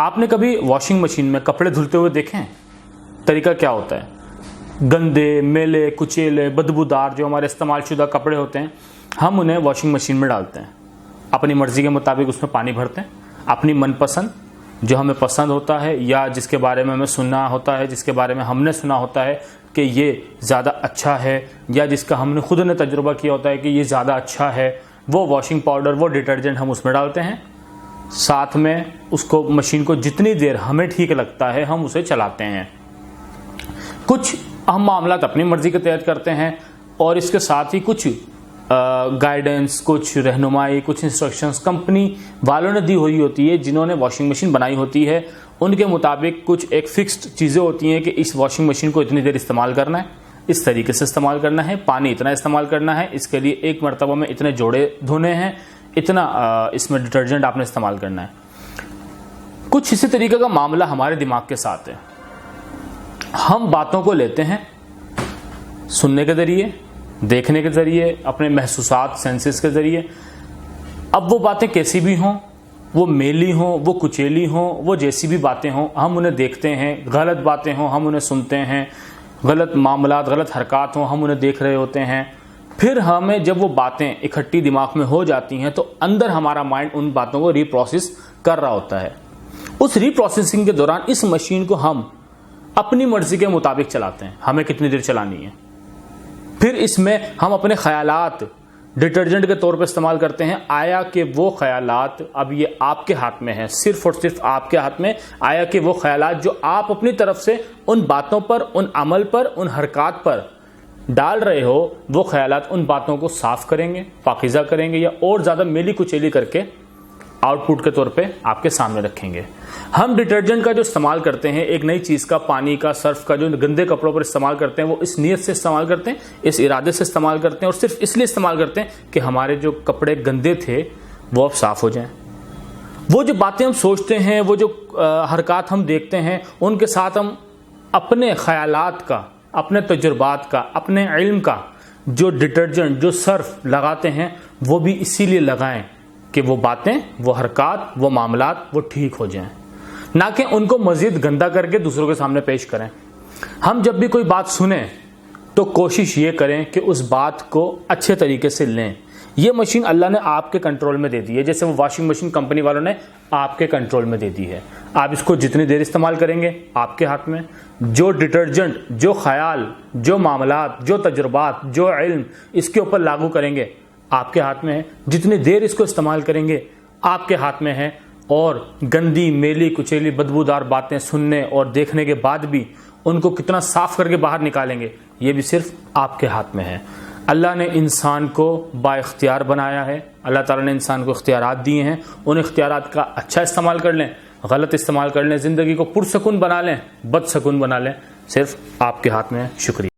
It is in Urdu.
آپ نے کبھی واشنگ مشین میں کپڑے دھلتے ہوئے دیکھے ہیں؟ طریقہ کیا ہوتا ہے؟ گندے، میلے، کچیلے، بدبودار جو ہمارے استعمال شدہ کپڑے ہوتے ہیں، ہم انہیں واشنگ مشین میں ڈالتے ہیں، اپنی مرضی کے مطابق اس میں پانی بھرتے ہیں، اپنی من پسند جو ہمیں پسند ہوتا ہے یا جس کے بارے میں ہمیں سننا ہوتا ہے، جس کے بارے میں ہم نے سنا ہوتا ہے کہ یہ زیادہ اچھا ہے، یا جس کا ہم نے خود نے تجربہ کیا ہوتا ہے کہ یہ زیادہ اچھا ہے، وہ واشنگ پاؤڈر، وہ ڈٹرجنٹ ہم اس میں ڈالتے ہیں، ساتھ میں اس کو مشین کو جتنی دیر ہمیں ٹھیک لگتا ہے ہم اسے چلاتے ہیں۔ کچھ اہم معاملات اپنی مرضی کے تحت کرتے ہیں اور اس کے ساتھ ہی کچھ گائیڈنس، کچھ رہنمائی، کچھ انسٹرکشنز کمپنی والوں نے دی ہوئی ہوتی ہے، جنہوں نے واشنگ مشین بنائی ہوتی ہے۔ ان کے مطابق کچھ ایک فکسڈ چیزیں ہوتی ہیں کہ اس واشنگ مشین کو اتنی دیر استعمال کرنا ہے، اس طریقے سے استعمال کرنا ہے، پانی اتنا استعمال کرنا ہے، اس کے لیے ایک مرتبہ میں اتنے جوڑے دھونے ہیں، اتنا اس میں ڈٹرجنٹ آپ نے استعمال کرنا ہے۔ کچھ اسی طریقے کا معاملہ ہمارے دماغ کے ساتھ ہے۔ ہم باتوں کو لیتے ہیں سننے کے ذریعے، دیکھنے کے ذریعے، اپنے محسوسات، سینسز کے ذریعے۔ اب وہ باتیں کیسی بھی ہوں، وہ میلی ہوں، وہ کچیلی ہوں، وہ جیسی بھی باتیں ہوں، ہم انہیں دیکھتے ہیں، غلط باتیں ہوں ہم انہیں سنتے ہیں، غلط معاملات، غلط حرکات ہوں ہم انہیں دیکھ رہے ہوتے ہیں۔ پھر ہمیں جب وہ باتیں اکٹھی دماغ میں ہو جاتی ہیں تو اندر ہمارا مائنڈ ان باتوں کو ری پروسیس کر رہا ہوتا ہے۔ اس ری پروسیسنگ کے دوران اس مشین کو ہم اپنی مرضی کے مطابق چلاتے ہیں، ہمیں کتنی دیر چلانی ہے۔ پھر اس میں ہم اپنے خیالات ڈٹرجنٹ کے طور پر استعمال کرتے ہیں۔ آیا کہ وہ خیالات، اب یہ آپ کے ہاتھ میں ہے، صرف اور صرف آپ کے ہاتھ میں، آیا کہ وہ خیالات جو آپ اپنی طرف سے ان باتوں پر، ان عمل پر، ان حرکات پر ڈال رہے ہو، وہ خیالات ان باتوں کو صاف کریں گے، پاکیزہ کریں گے، یا اور زیادہ میلی کچیلی کر کے آؤٹ پٹ کے طور پہ آپ کے سامنے رکھیں گے۔ ہم ڈٹرجنٹ کا جو استعمال کرتے ہیں، ایک نئی چیز کا، پانی کا، سرف کا، جو گندے کپڑوں پر استعمال کرتے ہیں، وہ اس نیت سے استعمال کرتے ہیں، اس ارادے سے استعمال کرتے ہیں، اور صرف اس لیے استعمال کرتے ہیں کہ ہمارے جو کپڑے گندے تھے وہ اب صاف ہو جائیں۔ وہ جو باتیں ہم سوچتے ہیں، وہ جو حرکات ہم دیکھتے ہیں، ان کے ساتھ ہم اپنے خیالات کا، اپنے تجربات کا، اپنے علم کا جو ڈٹرجنٹ، جو سرف لگاتے ہیں، وہ بھی اسی لیے لگائیں کہ وہ باتیں، وہ حرکات، وہ معاملات وہ ٹھیک ہو جائیں، نہ کہ ان کو مزید گندا کر کے دوسروں کے سامنے پیش کریں۔ ہم جب بھی کوئی بات سنیں تو کوشش یہ کریں کہ اس بات کو اچھے طریقے سے لیں۔ یہ مشین اللہ نے آپ کے کنٹرول میں دے دی ہے، جیسے وہ واشنگ مشین کمپنی والوں نے آپ کے کنٹرول میں دے دی ہے۔ آپ اس کو جتنی دیر استعمال کریں گے آپ کے ہاتھ میں۔ جو ڈٹرجنٹ، جو خیال، جو معاملات، جو تجربات، جو علم اس کے اوپر لاگو کریں گے آپ کے ہاتھ میں ہے۔ جتنی دیر اس کو استعمال کریں گے آپ کے ہاتھ میں ہے، اور گندی، میلی، کچیلی، بدبودار باتیں سننے اور دیکھنے کے بعد بھی ان کو کتنا صاف کر کے باہر نکالیں گے، یہ بھی صرف آپ کے ہاتھ میں ہے۔ اللہ نے انسان کو با اختیار بنایا ہے، اللہ تعالیٰ نے انسان کو اختیارات دیے ہیں، ان اختیارات کا اچھا استعمال کر لیں، غلط استعمال کر لیں، زندگی کو پرسکون بنا لیں، بدسکون بنا لیں، صرف آپ کے ہاتھ میں ہے۔ شکریہ۔